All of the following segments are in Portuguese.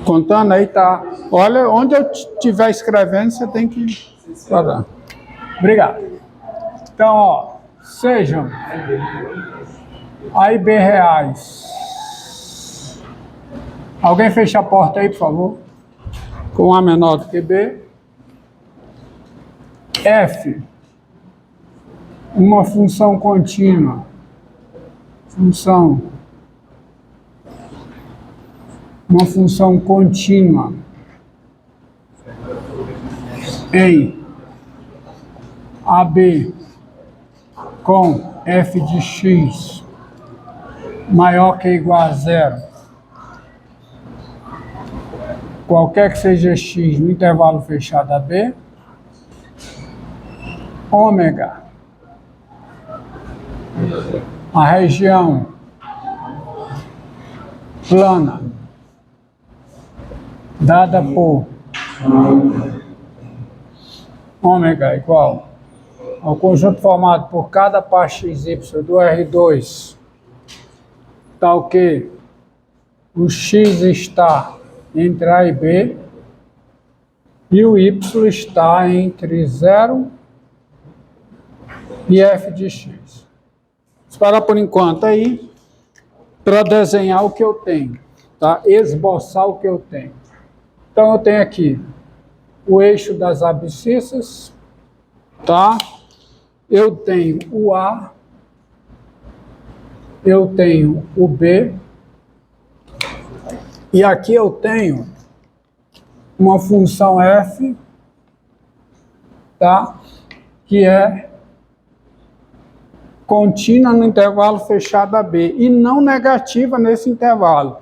Contando aí, tá. Olha, onde eu estiver escrevendo, você tem que parar. Obrigado. Então, ó, sejam A e B reais. Alguém fecha a porta aí, por favor? Com A menor do que B. F, uma função contínua. Uma função contínua em AB com f de x maior que ou igual a zero, qualquer que seja x no intervalo fechado AB, ômega, a região plana dada por ômega igual ao conjunto formado por cada par xy do R2, tal que o x está entre A e B e o y está entre 0 e f de x. Vou parar por enquanto aí para desenhar o que eu tenho, tá? Esboçar o que eu tenho. Então eu tenho aqui o eixo das abscissas, tá? Eu tenho o A, eu tenho o B, e aqui eu tenho uma função f, tá? Que é contínua no intervalo fechado AB e não negativa nesse intervalo.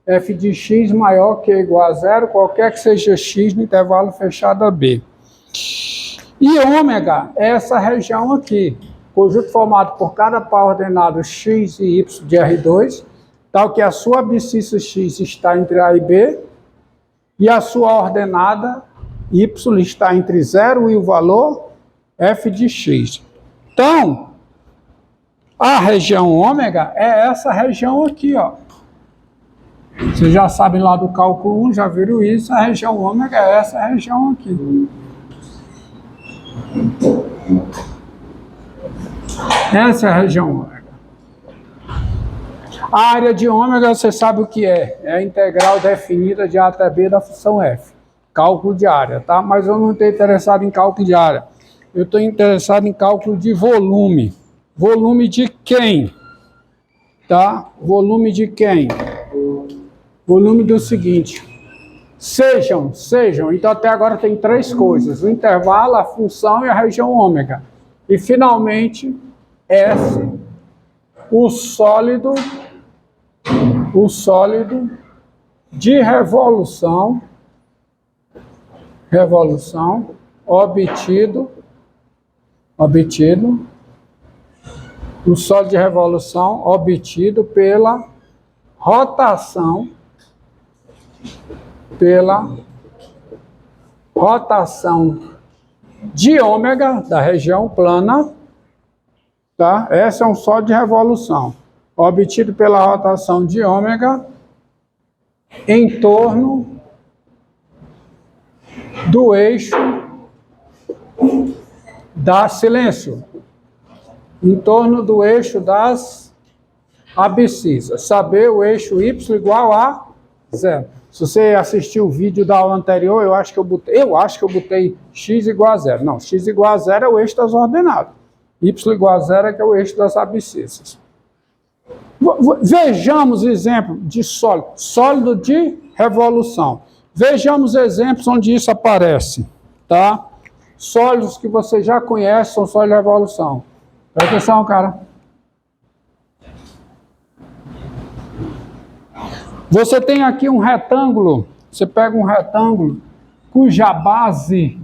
F de x maior que ou igual a zero, qualquer que seja x no intervalo fechado AB. E ômega é essa região aqui, conjunto formado por cada par ordenado x e y de R2, tal que a sua abscissa x está entre A e B, e a sua ordenada y está entre 0 e o valor f de x. Então, a região ômega é essa região aqui, ó. Vocês já sabem lá do cálculo 1, já viram isso, a região ômega é essa região aqui. Essa é a região ômega. A área de ômega, você sabe o que é? É a integral definida de A até B da função f. Cálculo de área, tá? Mas eu não estou interessado em cálculo de área. Eu estou interessado em cálculo de volume. Volume de quem? Tá? Volume de quem? Volume do seguinte. Sejam. Então até agora tem três coisas. O intervalo, a função e a região ômega. E finalmente, S, o sólido de revolução obtido, o sólido de revolução obtido pela rotação de ômega da região plana, tá? Esse é um sólido de revolução obtido pela rotação de ômega em torno do eixo em torno do eixo das abscissas. Saber o eixo y igual a 0. Se você assistiu o vídeo da aula anterior, eu acho que eu botei x igual a 0. Não, x igual a 0 é o eixo das ordenadas. Y igual a 0 é que é o eixo das abscissas. Vejamos exemplo de sólido de revolução. Vejamos exemplos onde isso aparece, tá? Sólidos que você já conhece são sólidos de revolução. Presta atenção, cara. Você tem aqui um retângulo, você pega um retângulo cuja base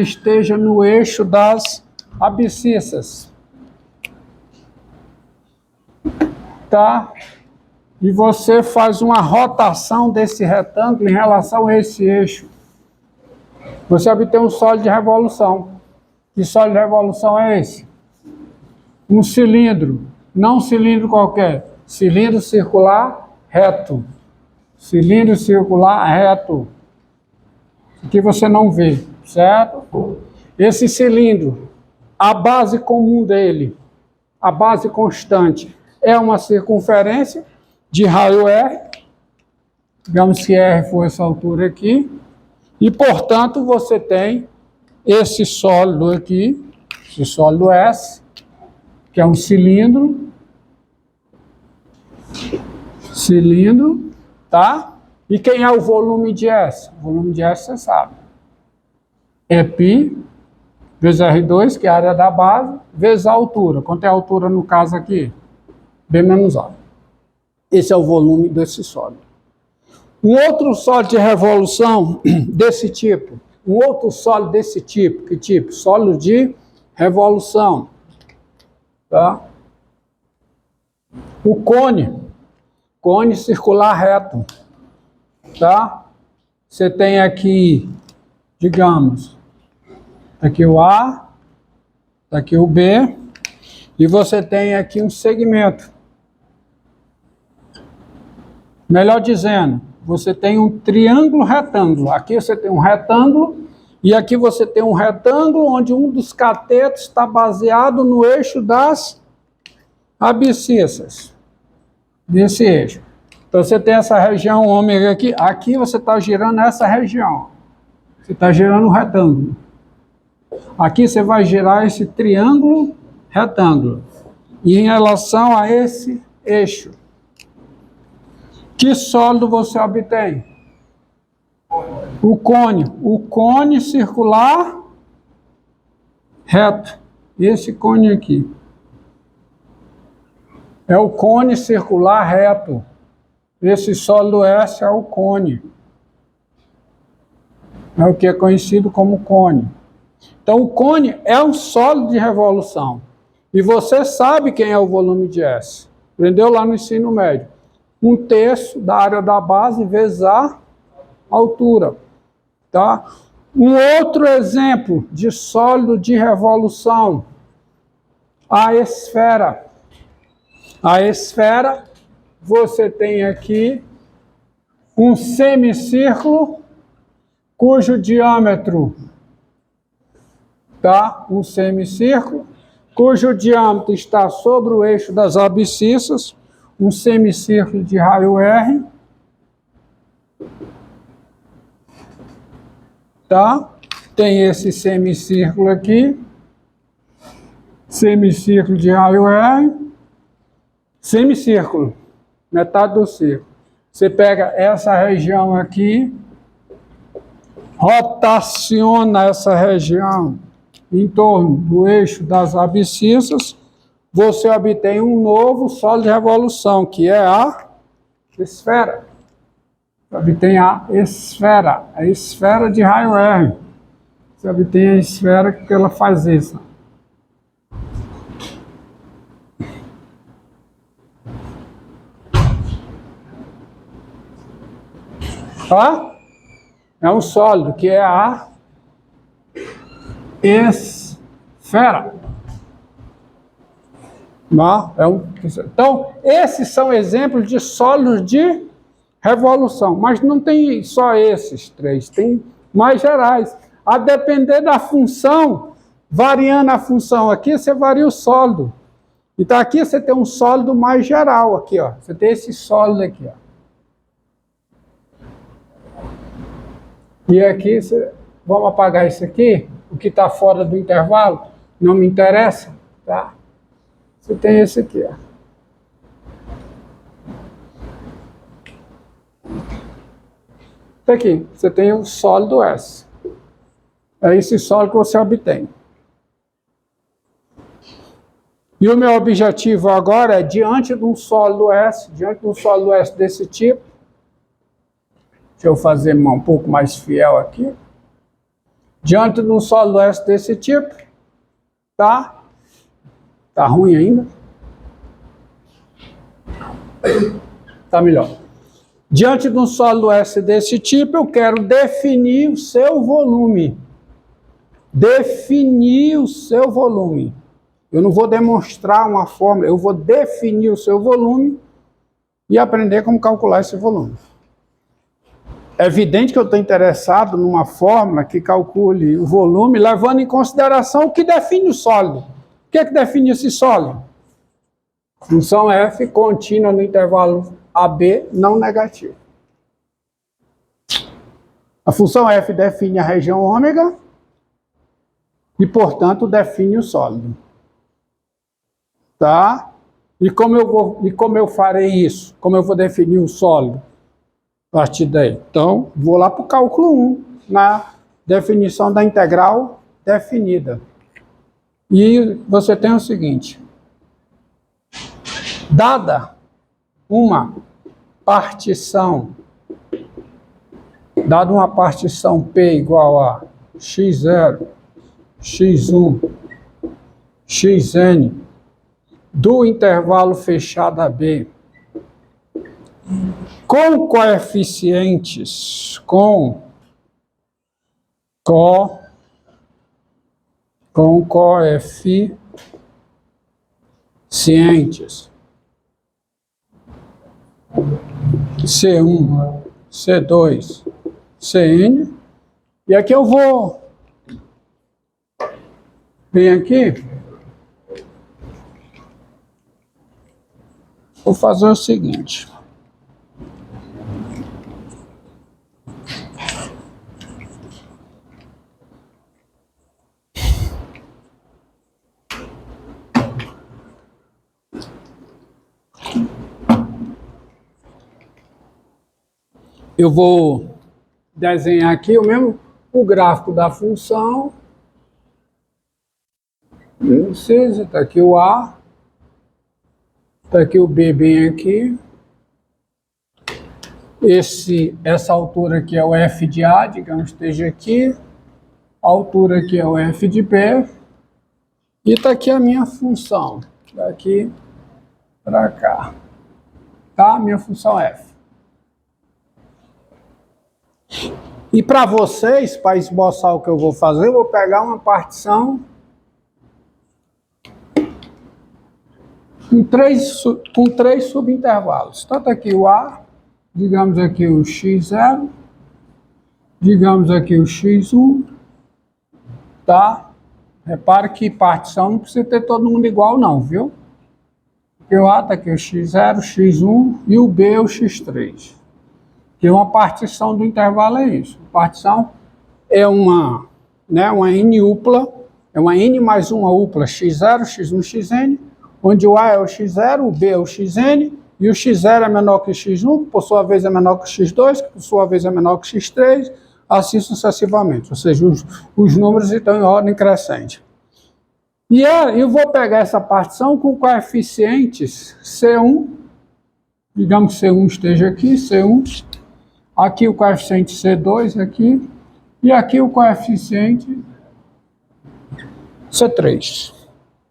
esteja no eixo das abscissas. Tá? E você faz uma rotação desse retângulo em relação a esse eixo. Você obtém um sólido de revolução. Que sólido de revolução é esse? Um cilindro, não um cilindro qualquer, cilindro circular reto. Cilindro circular reto. Aqui você não vê, certo? Esse cilindro, a base comum dele, a base constante, é uma circunferência de raio R. Digamos que R for essa altura aqui. E, portanto, você tem esse sólido aqui, esse sólido S, que é um cilindro. Cilindro, tá? E quem é o volume de S? O volume de S, você sabe. É π vezes R2, que é a área da base, vezes a altura. Quanto é a altura no caso aqui? B menos A. Esse é o volume desse sólido. Um outro sólido de revolução desse tipo, que tipo? Sólido de revolução. Tá? O cone circular reto. Tá? Você tem aqui, digamos, aqui o A, aqui o B, e você tem aqui um segmento. Melhor dizendo, você tem um triângulo retângulo. Aqui você tem um retângulo, e aqui você tem um retângulo onde um dos catetos está baseado no eixo das abscissas. Desse eixo. Então você tem essa região ômega aqui. Aqui você está girando essa região. Você está girando um retângulo. Aqui você vai girar esse triângulo retângulo. E em relação a esse eixo, que sólido você obtém? O cone circular reto. Esse cone aqui. É o cone circular reto. Esse sólido S é o cone. É o que é conhecido como cone. Então, o cone é um sólido de revolução. E você sabe quem é o volume de S. Aprendeu lá no ensino médio. 1/3 da área da base vezes a altura. Tá? Um outro exemplo de sólido de revolução. A esfera. A esfera, você tem aqui um semicírculo cujo diâmetro, tá? Um semicírculo cujo diâmetro está sobre o eixo das abscissas, um semicírculo de raio R, tá? Tem esse semicírculo aqui, semicírculo de raio R, semicírculo, metade do círculo. Você pega essa região aqui, rotaciona essa região em torno do eixo das abscissas, você obtém um novo sólido de revolução, que é a esfera. Você obtém a esfera de raio R. Você obtém a esfera que ela faz isso. Tá? É um sólido que é a esfera. Tá? Então, esses são exemplos de sólidos de revolução. Mas não tem só esses três, tem mais gerais. A depender da função, variando a função aqui, você varia o sólido. Então, aqui você tem um sólido mais geral. Aqui, ó. Você tem esse sólido aqui, ó. E aqui, vamos apagar isso aqui, o que está fora do intervalo, não me interessa, tá? Você tem esse aqui, ó. Aqui, você tem o sólido S. É esse sólido que você obtém. E o meu objetivo agora é, diante de um sólido S desse tipo, deixa eu fazer um pouco mais fiel aqui. Diante de um sólido S desse tipo, tá? Tá ruim ainda? Tá melhor. Diante de um sólido S desse tipo, eu quero definir o seu volume. Definir o seu volume. Eu não vou demonstrar uma fórmula, eu vou definir o seu volume e aprender como calcular esse volume. É evidente que eu estou interessado numa fórmula que calcule o volume, levando em consideração o que define o sólido. O que é que define esse sólido? Função f contínua no intervalo AB não negativo. A função f define a região ômega e, portanto, define o sólido. Tá? E como eu farei isso? Como eu vou definir o sólido? A partir daí. Então, vou lá para o cálculo 1, na definição da integral definida. E você tem o seguinte: dada uma partição P igual a x0, x1, xn do intervalo fechado AB com coeficientes, com coeficientes C1, C2, Cn, e aqui eu vou vir aqui, vou fazer o seguinte. Eu vou desenhar aqui o gráfico da função. Não precisa, está aqui o A, está aqui o B bem aqui. Essa altura aqui é o F de A, digamos, esteja aqui. A altura aqui é o F de B. E está aqui a minha função, daqui para cá. Tá? Minha função F. E para vocês, para esboçar o que eu vou fazer, eu vou pegar uma partição com três subintervalos. Tanto aqui o A, digamos aqui o x0, digamos aqui o x1, tá? Repare que partição não precisa ter todo mundo igual não, viu? Porque o A está aqui o x0, x1 e o B é o x3. Que uma partição do intervalo é isso. Partição é uma n-upla, é uma n mais uma upla x0, x1, xn, onde o A é o x0, o B é o xn, e o x0 é menor que o x1, que por sua vez é menor que o x2, que por sua vez é menor que o x3, assim sucessivamente. Ou seja, os números estão em ordem crescente. E eu vou pegar essa partição com coeficientes C1, digamos que C1 esteja aqui, C1, aqui o coeficiente C2 aqui, e aqui o coeficiente C3.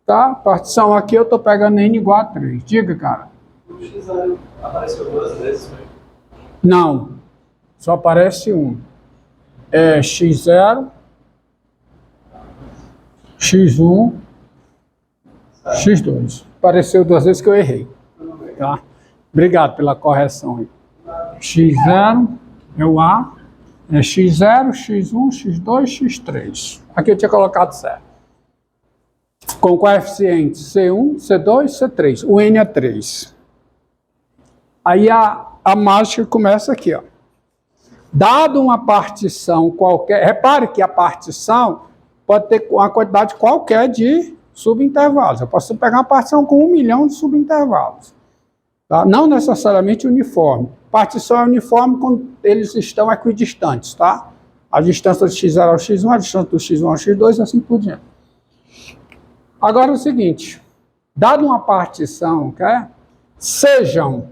Tá? Partição aqui eu estou pegando n igual a 3. Diga, cara. O x0 apareceu duas vezes, foi? Não, só aparece um. É x0, x1, x2. Apareceu duas vezes que eu errei. Tá? Obrigado pela correção aí. x0 é o A, é x0, x1, x2, x3. Aqui eu tinha colocado certo. Com coeficientes C1, C2, C3. O N é 3. Aí a mágica começa aqui, ó. Dado uma partição qualquer, repare que a partição pode ter uma quantidade qualquer de subintervalos. Eu posso pegar uma partição com 1 milhão de subintervalos. Tá? Não necessariamente uniforme. Partição é uniforme quando eles estão equidistantes, tá? A distância do x0 ao x1, a distância do x1 ao x2, assim por diante. Agora é o seguinte, dado uma partição, okay, sejam,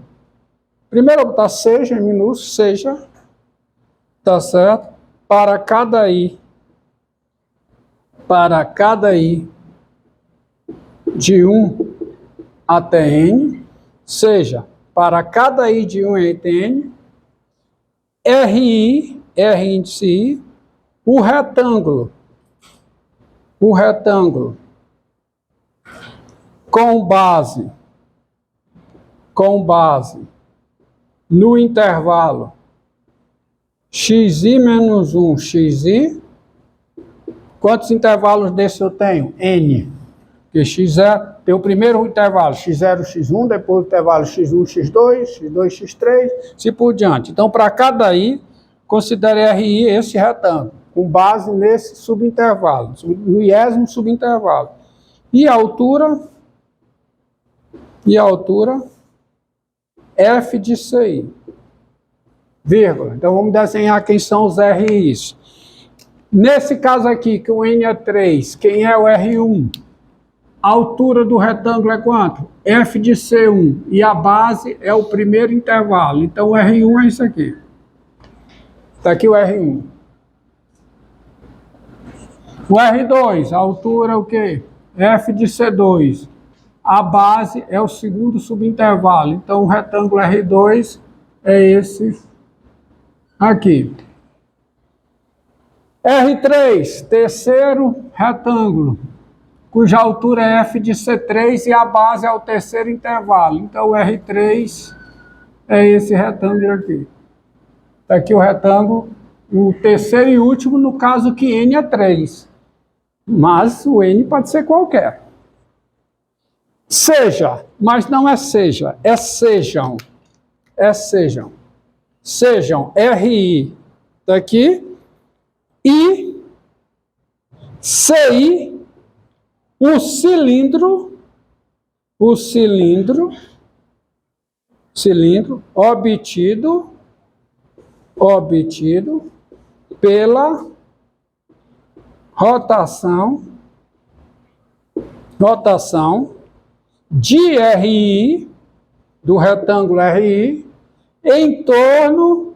primeiro eu vou botar seja em minúsculo, seja, tá certo? Para cada i de 1 até n, seja, para cada i de 1 até n, RI, R índice I, o retângulo, com base no intervalo xi menos 1, xi. Quantos intervalos desse eu tenho? N. Porque x0 tem o primeiro intervalo, x0, x1, depois o intervalo x1, x2, x2, x3, assim por diante. Então, para cada i, considere RI esse retângulo, com base nesse subintervalo, no iésimo subintervalo. E a altura F de CI. Vírgula. Então, vamos desenhar quem são os RIs. Nesse caso aqui, que o N é 3, quem é o R1? A altura do retângulo é quanto? F de C1. E a base é o primeiro intervalo. Então, o R1 é isso aqui. Está aqui o R1. O R2, a altura é o quê? F de C2. A base é o segundo subintervalo. Então, o retângulo R2 é esse aqui. R3, terceiro retângulo, cuja altura é F de C3 e a base é o terceiro intervalo. Então, o R3 é esse retângulo aqui. Está aqui o retângulo, o terceiro e último, no caso que N é 3. Mas o N pode ser qualquer. Seja, mas não é seja, é sejam. É sejam. Sejam RI daqui e CI, o cilindro obtido pela rotação de RI, do retângulo RI, em torno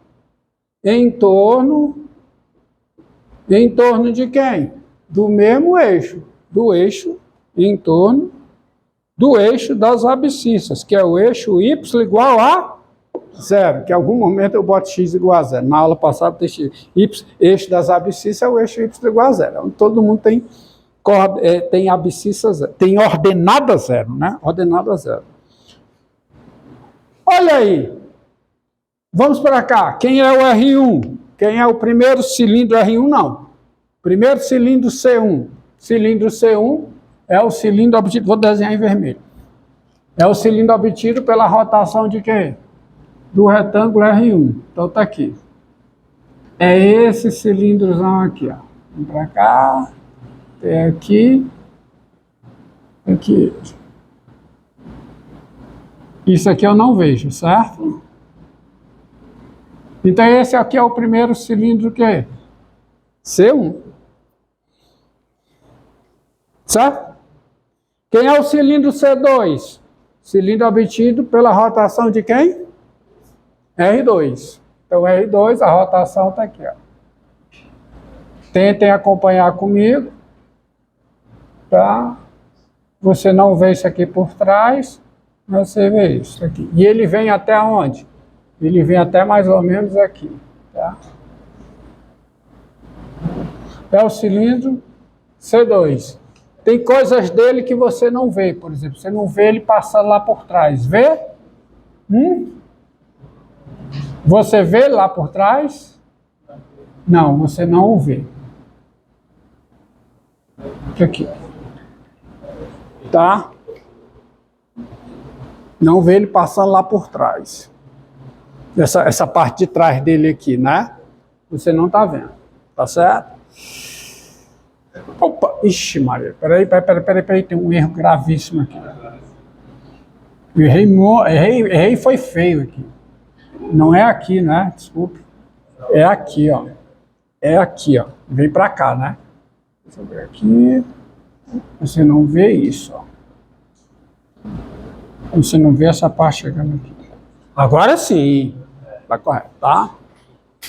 de quem? Do mesmo eixo, em torno do eixo das abscissas, que é o eixo y igual a 0, que em algum momento eu boto x igual a 0. Na aula passada tem x. Eixo das abscissas é o eixo y igual a 0. Todo mundo tem abscissas, tem ordenada 0, né? Ordenada 0. Olha aí. Vamos para cá. Quem é o R1? Quem é o primeiro cilindro R1? Não. Primeiro cilindro C1. Cilindro C1 é o cilindro obtido, vou desenhar em vermelho. É o cilindro obtido pela rotação de quê? Do retângulo R1. Então está aqui. É esse cilindrozão aqui, ó. Vem para cá. É aqui. Aqui. Isso aqui eu não vejo, certo? Então esse aqui é o primeiro cilindro que é C1. Certo? Quem é o cilindro C2? Cilindro obtido pela rotação de quem? R2. Então, R2, a rotação está aqui. Ó. Tentem acompanhar comigo. Tá? Você não vê isso aqui por trás, mas você vê isso aqui. E ele vem até onde? Ele vem até mais ou menos aqui. Tá? É o cilindro C2. Tem coisas dele que você não vê, por exemplo. Você não vê ele passando lá por trás. Vê? Você vê lá por trás? Não, você não o vê. Aqui. Tá? Não vê ele passando lá por trás. Essa parte de trás dele aqui, né? Você não está vendo. Tá certo? Opa! Ixi, Maria. Peraí. Tem um erro gravíssimo aqui. Errei foi feio aqui. Não é aqui, né? Desculpe. É aqui, ó. É aqui, ó. Vem pra cá, né? Deixa eu ver aqui. Você não vê isso, ó. Você não vê essa parte chegando aqui. Agora sim. Tá correto, tá?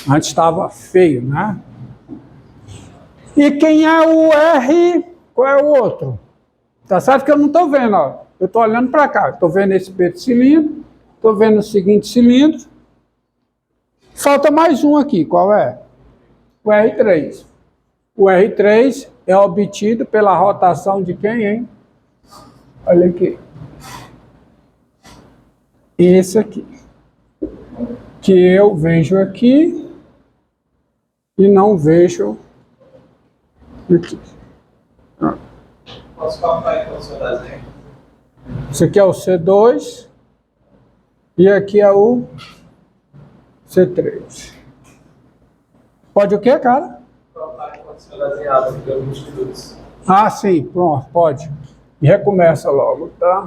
Antes estava feio, né? E quem é o R? Qual é o outro? Tá certo que eu não estou vendo, ó. Eu estou olhando para cá. Estou vendo esse peito cilindro. Estou vendo o seguinte cilindro. Falta mais um aqui. Qual é? O R3. O R3 é obtido pela rotação de quem, hein? Olha aqui. Esse aqui. Que eu vejo aqui. e não vejo aqui. Posso colocar então o seu desenho? Esse aqui é o C2 e aqui é o C3. Pode o quê, cara? Colocar enquanto o senhor desenhava por alguns minutos. Ah, sim, pronto, pode. E recomeça logo, tá?